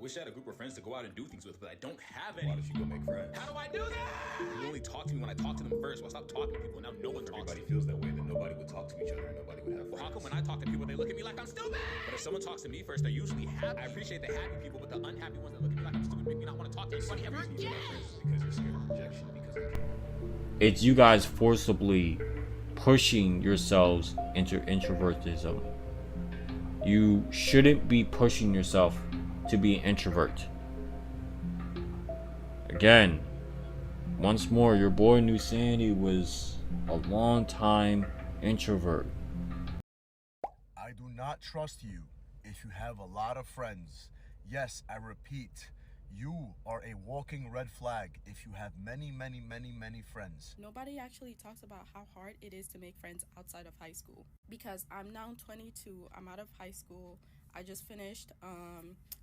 wish I had a group of friends to go out and do things with, but I don't have any. Why don't you go make friends? How do I do that? People only talk to me when I talk to them first. Well, I stop talking to people, and now no one talks to Everybody me. feels that way, then nobody would talk to each other and nobody would have friends. Well, how come when I talk to people, they look at me like I'm stupid? But if someone talks to me first, they're usually happy. I appreciate the happy people, but the unhappy ones that look at me like I'm stupid make me not want to talk to anybody ever again. Because you're scared of rejection, because of It's you guys forcibly pushing yourselves into introvertism. You shouldn't be pushing yourself to be an introvert. Again, once more, your boy Neusxanity was a long time introvert. I do not trust you if you have a lot of friends. Yes, I repeat, you are a walking red flag if you have many friends. Nobody actually talks about how hard it is to make friends outside of high school. Because I'm now 22, I'm out of high school, I just finished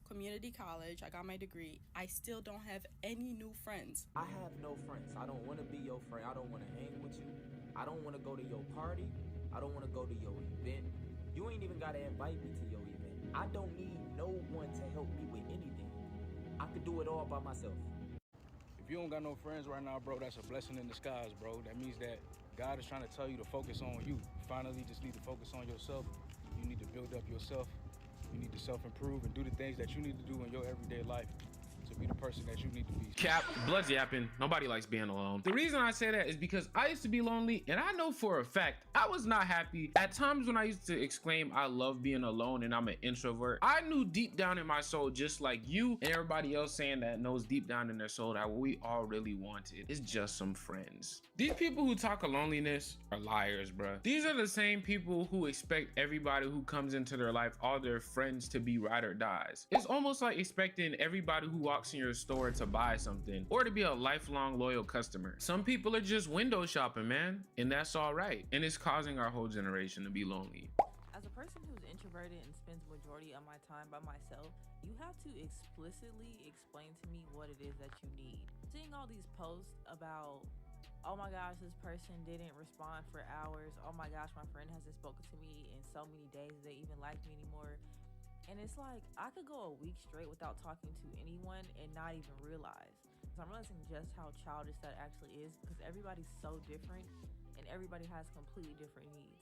community college, I got my degree. I still don't have any new friends. I have no friends. I don't want to be your friend. I don't want to hang with you. I don't want to go to your party. I don't want to go to your event. You ain't even got to invite me to your event. I don't need no one to help me with anything. I could do it all by myself. If you don't got no friends right now, bro, that's a blessing in disguise, bro. That means that God is trying to tell you to focus on you. You finally just need to focus on yourself. You need to build up yourself. You need to self-improve and do the things that you need to do in your everyday life to be the person that you need to be. Cap, blood's yapping. Nobody likes being alone. The reason I say that is because I used to be lonely, and I know for a fact I was not happy. At times when I used to exclaim I love being alone and I'm an introvert, I knew deep down in my soul, just like you and everybody else saying that knows deep down in their soul, that what we all really wanted is just some friends. These people who talk of loneliness are liars, bruh. These are the same people who expect everybody who comes into their life, all their friends, to be ride or dies. It's almost like expecting everybody who walks in your store to buy something or to be a lifelong loyal customer. Some people are just window shopping, man, and that's all right. And it's causing our whole generation to be lonely. As a person who's introverted and spends the majority of my time by myself, you have to explicitly explain to me what it is that you need. Seeing all these posts about, oh my gosh, this person didn't respond for hours. Oh my gosh, my friend hasn't spoken to me in so many days. They even like me anymore. And it's like, I could go a week straight without talking to anyone and not even realize. So I'm realizing just how childish that actually is, because everybody's so different and everybody has completely different needs.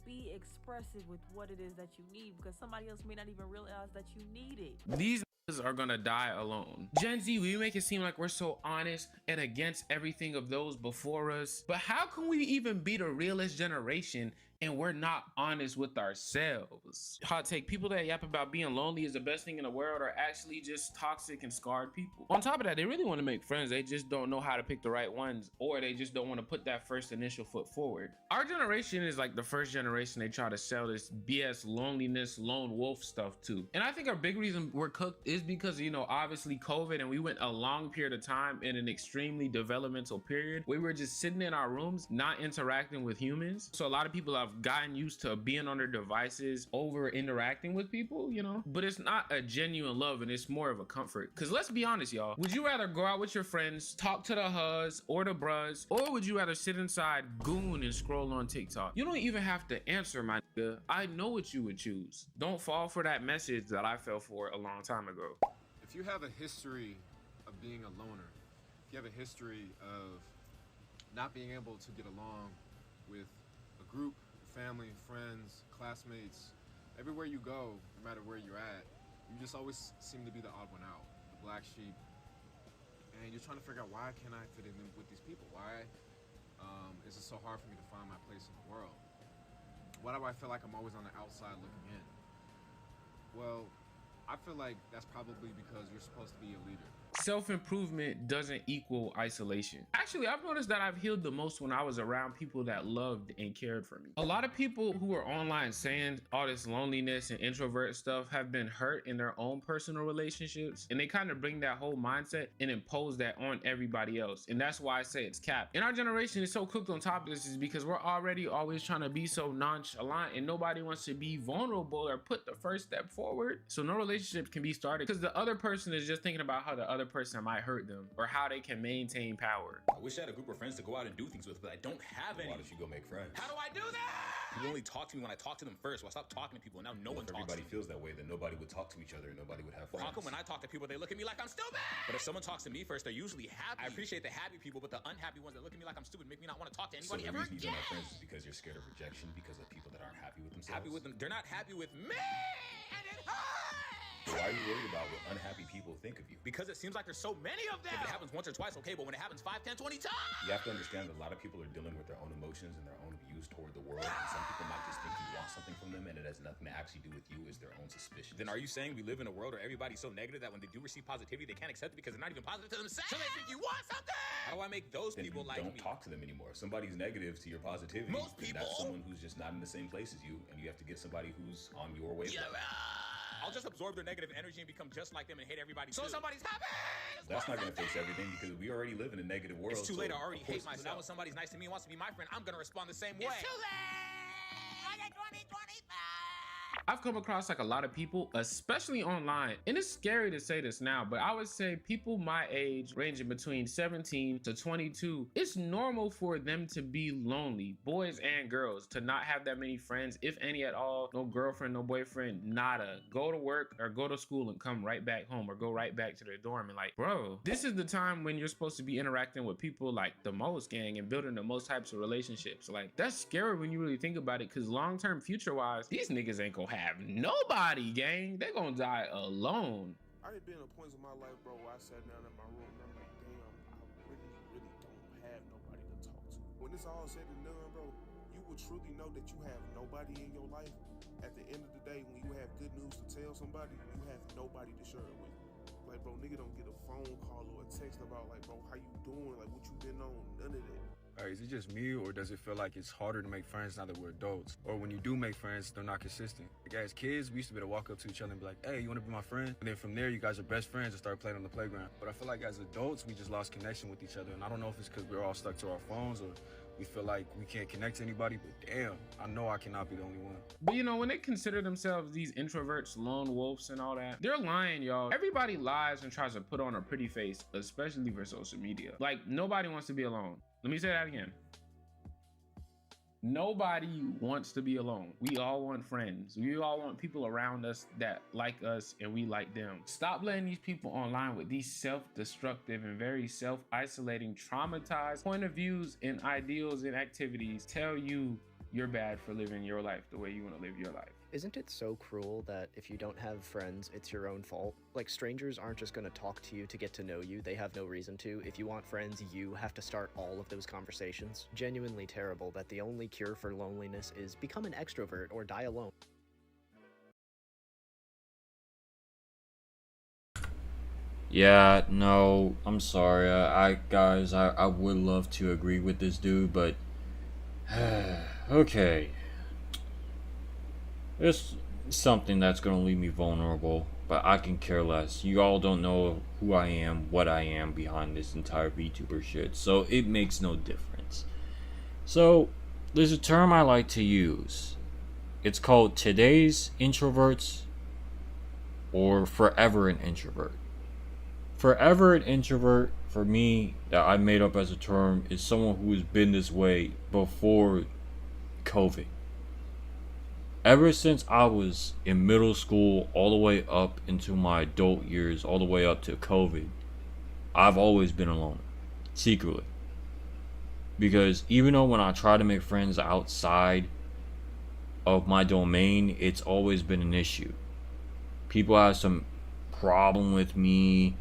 Be expressive with what it is that you need, because somebody else may not even realize that you need it. These are gonna die alone. Gen Z, we make it seem like we're so honest and against everything of those before us, but how can we even be the realest generation and we're not honest with ourselves? Hot take, people that yap about being lonely is the best thing in the world are actually just toxic and scarred people. On top of that, they really want to make friends, they just don't know how to pick the right ones, or they just don't want to put that first initial foot forward. Our generation is like the first generation they try to sell this BS loneliness, lone wolf stuff to. And I think our big reason we're cooked is because, you know, obviously COVID, and we went a long period of time in an extremely developmental period. We were just sitting in our rooms, not interacting with humans. So a lot of people have gotten used to being on their devices over interacting with people, you know, but it's not a genuine love, and it's more of a comfort. Because let's be honest, y'all, would you rather go out with your friends, talk to the huzz or the bruz, or would you rather sit inside, goon, and scroll on TikTok? You don't even have to answer, my nigga. I know what you would choose. Don't fall for that message that I fell for a long time ago. If you have a history of being a loner, if you have a history of not being able to get along with a group, family, friends, classmates, everywhere you go, no matter where you're at, you just always seem to be the odd one out, the black sheep, and you're trying to figure out, why can't I fit in with these people? Why is it so hard for me to find my place in the world? Why do I feel like I'm always on the outside looking in? Well, I feel like that's probably because you're supposed to be a leader. Self-improvement doesn't equal isolation. Actually, I've noticed that I've healed the most when I was around people that loved and cared for me. A lot of people who are online saying all this loneliness and introvert stuff have been hurt in their own personal relationships, and they kind of bring that whole mindset and impose that on everybody else. And that's why I say it's cap. And our generation is so cooked on top of this is because we're already always trying to be so nonchalant, and nobody wants to be vulnerable or put the first step forward. So no relationship relationships can be started because the other person is just thinking about how the other person might hurt them or how they can maintain power. I wish I had a group of friends to go out and do things with, but I don't have any. Why don't you go make friends? How do I do that? People only talk to me when I talk to them first. Well, I stopped talking to people, and now no one If talks to everybody me. feels that way, then nobody would talk to each other and nobody would have friends. Well, how come when I talk to people, they look at me like I'm stupid? But if someone talks to me first, they're usually happy. I appreciate the happy people, but the unhappy ones that look at me like I'm stupid make me not want to talk to So anybody the ever reason you again. don't have friends is because you're scared of rejection because of people that aren't happy with themselves? Happy with them. They're not happy with me, and it hurts. Why are you worried about what unhappy people think of you? Because it seems like there's so many of them. If it happens once or twice, okay, but when it happens 5, 10, 20 times. You have to understand that a lot of people are dealing with their own emotions and their own views toward the world, and some people might just think you want something from them and it has nothing to actually do with you, it's their own suspicion. Then are you saying we live in a world where everybody's so negative that when they do receive positivity, they can't accept it because they're not even positive to themselves? So they think you want something? How do I make those Then people you like don't me? talk to them anymore. If somebody's negative to your positivity, Most then people. that's someone who's just not in the same place as you, and you have to get somebody who's on your wavelength. I'll just absorb their negative energy and become just like them and hate everybody. So somebody's happy. That's not going to fix everything because we already live in a negative world. It's too late. I already of course hate myself. Now when somebody's nice to me and wants to be my friend, I'm gonna respond the same way. It's too late. I've come across like a lot of people, especially online, and it's scary to say this now, but I would say people my age, ranging between 17 to 22, it's normal for them to be lonely, boys and girls, to not have that many friends, if any at all, no girlfriend, no boyfriend, nada. Go to work or go to school and come right back home or go right back to their dorm. And like, bro, this is the time when you're supposed to be interacting with people like the most, gang, and building the most types of relationships. Like, that's scary when you really think about it, because long-term future-wise, these niggas ain't gonna have nobody, gang. They're gonna die alone. I done been at points in my life, bro, where I sat down in my room and I'm like, damn, I really don't have nobody to talk to. When it's all said and done, bro, you will truly know that you have nobody in your life. At the end of the day, when you have good news to tell somebody, you have nobody to share it with. Like, bro, nigga don't get a phone call or a text about, like, bro, how you doing? Like, what you been on? None of that. Is it just me, or does it feel like it's harder to make friends now that we're adults? Or when you do make friends, they're not consistent? Like, as kids, we used to be able to walk up to each other and be like, hey, you want to be my friend? And then from there, you guys are best friends and start playing on the playground. But I feel like as adults, we just lost connection with each other. And I don't know if it's because we're all stuck to our phones or we feel like we can't connect to anybody, but damn, I know I cannot be the only one. But you know, when they consider themselves these introverts, lone wolves and all that, they're lying, y'all. Everybody lies and tries to put on a pretty face, especially for social media. Like, nobody wants to be alone. Let me say that again. Nobody wants to be alone. We all want friends. We all want people around us that like us and we like them. Stop letting these people online with these self-destructive and very self-isolating, traumatized point of views and ideals and activities tell you you're bad for living your life the way you want to live your life. Isn't it so cruel that if you don't have friends, it's your own fault? Like, strangers aren't just gonna talk to you to get to know you, they have no reason to. If you want friends, you have to start all of those conversations. Genuinely terrible that the only cure for loneliness is become an extrovert or die alone. Yeah, no, I'm sorry. Guys, I would love to agree with this dude, but okay. It's something that's gonna leave me vulnerable, but I can care less. You all don't know who I am, what I am behind this entire VTuber shit, so it makes no difference. So, there's a term I like to use. It's called today's introverts or forever an introvert. Forever an introvert, for me, that I made up as a term, is someone who has been this way before COVID. Ever since I was in middle school, all the way up into my adult years, all the way up to COVID, I've always been alone, secretly. Because even though when I try to make friends outside of my domain, it's always been an issue. People have some problem with me,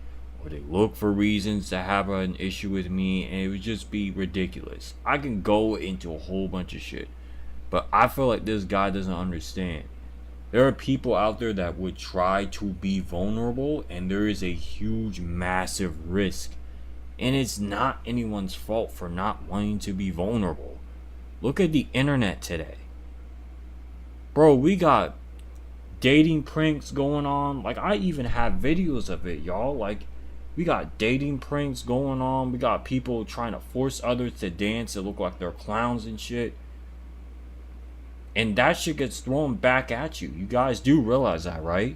or they look for reasons to have an issue with me, and it would just be ridiculous. I can go into a whole bunch of shit, but I feel like this guy doesn't understand. There are people out there that would try to be vulnerable, and there is a huge, massive risk. And it's not anyone's fault for not wanting to be vulnerable. Look at the internet today. Bro, we got dating pranks going on. Like, I even have videos of it, y'all. Like, we got dating pranks going on. We got people trying to force others to dance that look like they're clowns and shit. And that shit gets thrown back at you. You guys do realize that, right?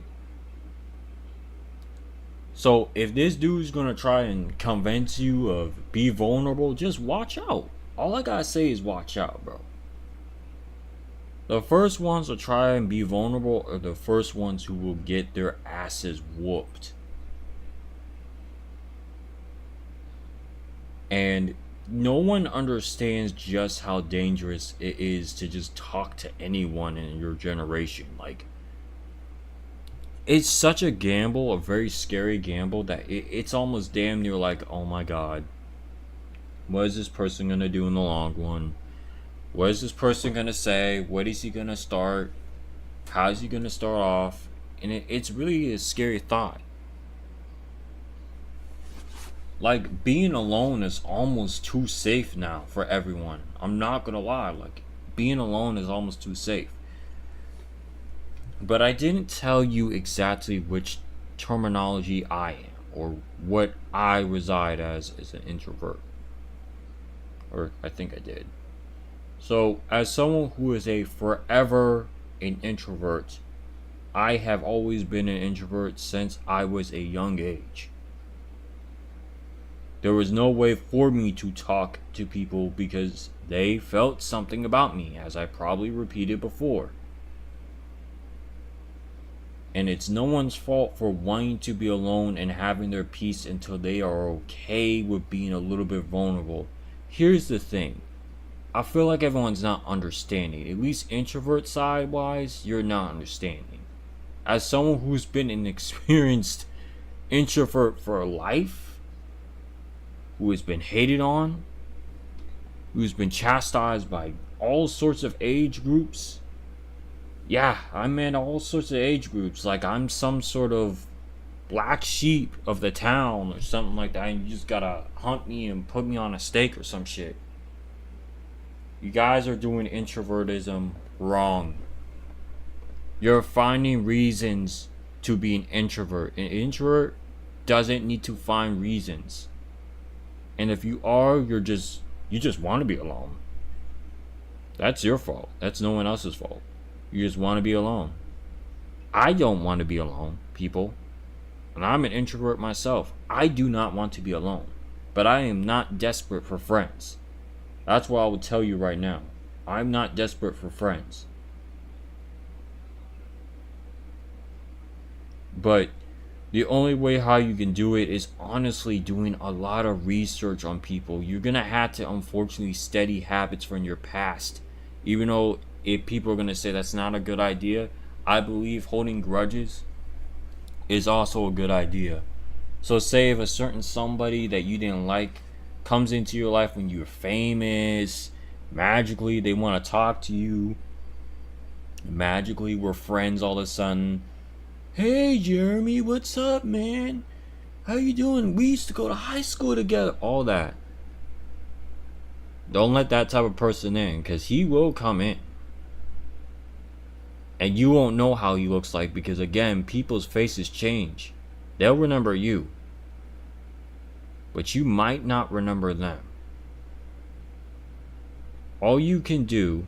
So if this dude's gonna try and convince you of be vulnerable, just watch out. All I gotta say is watch out, bro. The first ones to try and be vulnerable are the first ones who will get their asses whooped. And no one understands just how dangerous it is to just talk to anyone in your generation. Like, it's such a gamble, a very scary gamble, that it's almost damn near like, oh my god, what is this person gonna do in the long run? What is this person gonna say? What is he gonna start? How is he gonna start off? And it's really a scary thought. Like, being alone is almost too safe now for everyone. I'm not gonna lie, like, being alone is almost too safe. But I didn't tell you exactly which terminology I am, or what I reside as an introvert. Or I think I did. So, as someone who is forever an introvert, I have always been an introvert since I was a young age. There was no way for me to talk to people because they felt something about me, as I probably repeated before. And it's no one's fault for wanting to be alone and having their peace until they are okay with being a little bit vulnerable. Here's the thing. I feel like everyone's not understanding. At least introvert side wise, you're not understanding. As someone who's been an experienced introvert for life, who has been hated on, who's been chastised by all sorts of age groups. Yeah, I'm in all sorts of age groups. Like, I'm some sort of black sheep of the town or something like that. And you just gotta hunt me and put me on a stake or some shit. You guys are doing introvertism wrong. You're finding reasons to be an introvert. An introvert doesn't need to find reasons. And if you are, you just want to be alone. That's your fault. That's no one else's fault. You just want to be alone. I don't want to be alone, people. And I'm an introvert myself. I do not want to be alone. But I am not desperate for friends. That's what I will tell you right now. I'm not desperate for friends. But the only way how you can do it is honestly doing a lot of research on people. You're going to have to, unfortunately, study habits from your past. Even though if people are going to say that's not a good idea, I believe holding grudges is also a good idea. So say if a certain somebody that you didn't like comes into your life when you're famous, magically they want to talk to you, magically we're friends all of a sudden. Hey Jeremy, what's up, man? How you doing? We used to go to high school together. All that. Don't let that type of person in, because he will come in. And you won't know how he looks like, because again, people's faces change. They'll remember you, but you might not remember them. All you can do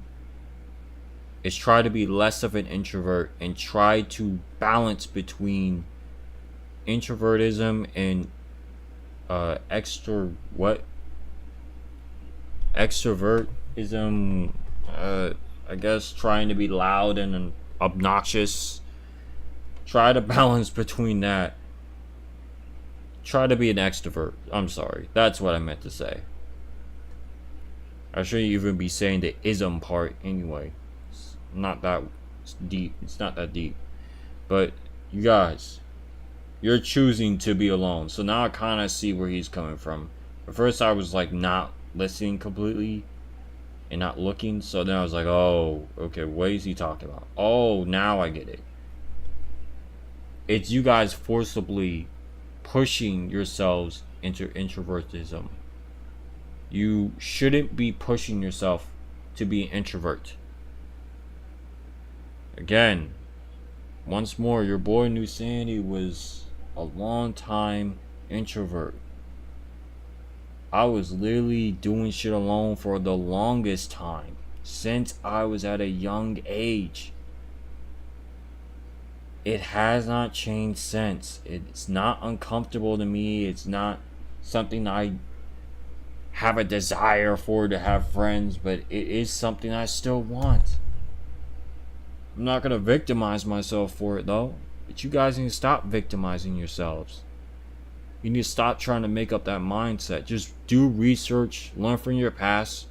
is try to be less of an introvert and try to balance between introvertism and extrovertism. I guess trying to be loud and obnoxious. Try to balance between that. Try to be an extrovert. I'm sorry. That's what I meant to say. I shouldn't even be saying the ism part anyway. It's not that deep. It's not that deep. But you guys, you're choosing to be alone. So now I kind of see where he's coming from. At first I was like not listening completely and not looking. So then I was like, oh, okay, what is he talking about? Oh, now I get it. It's you guys forcibly pushing yourselves into introvertism. You shouldn't be pushing yourself to be an introvert. Again, once more, your boy Neusxanity was a long time introvert. I was literally doing shit alone for the longest time, since I was at a young age. It has not changed since. It's not uncomfortable to me. It's not something I have a desire for to have friends, but it is something I still want. I'm not gonna victimize myself for it though. But you guys need to stop victimizing yourselves. You need to stop trying to make up that mindset. Just do research, learn from your past,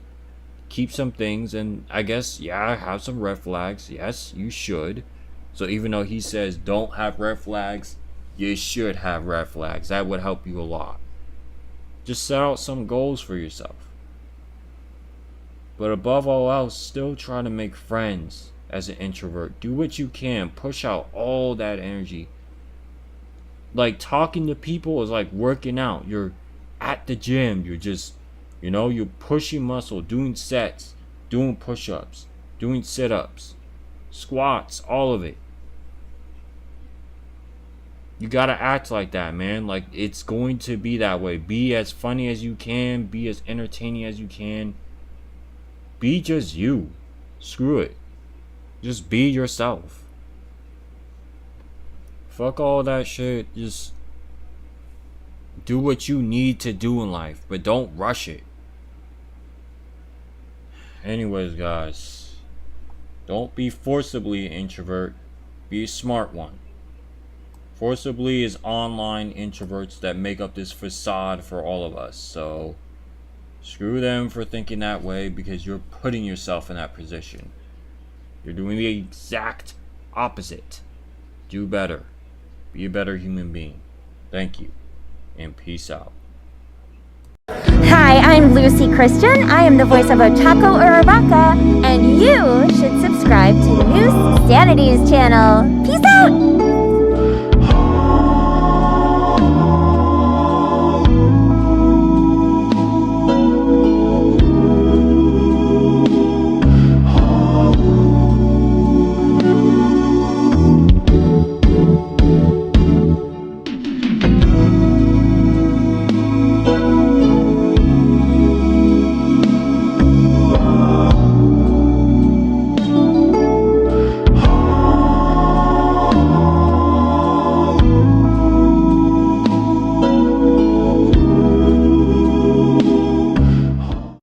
keep some things, and I guess, yeah, have some red flags. Yes, you should. So even though he says don't have red flags, you should have red flags. That would help you a lot. Just set out some goals for yourself. But above all else, still try to make friends as an introvert. Do what you can. Push out all that energy. Like, talking to people is like working out. You're at the gym. You're just, you're pushing muscle, doing sets, doing push-ups, doing sit-ups, squats, all of it. You gotta act like that, man. Like, it's going to be that way. Be as funny as you can. Be as entertaining as you can. Be just you. Screw it. Just be yourself. Fuck all that shit. Just do what you need to do in life, but don't rush it. Anyways, guys, don't be forcibly an introvert. Be a smart one. Forcibly is online introverts that make up this facade for all of us. So screw them for thinking that way, because you're putting yourself in that position. You're doing the exact opposite. Do better. Be a better human being. Thank you. And peace out. Hi, I'm Lucy Christian. I am the voice of Ochako Urabaka, and you should subscribe to the Neusxanity channel. Peace out!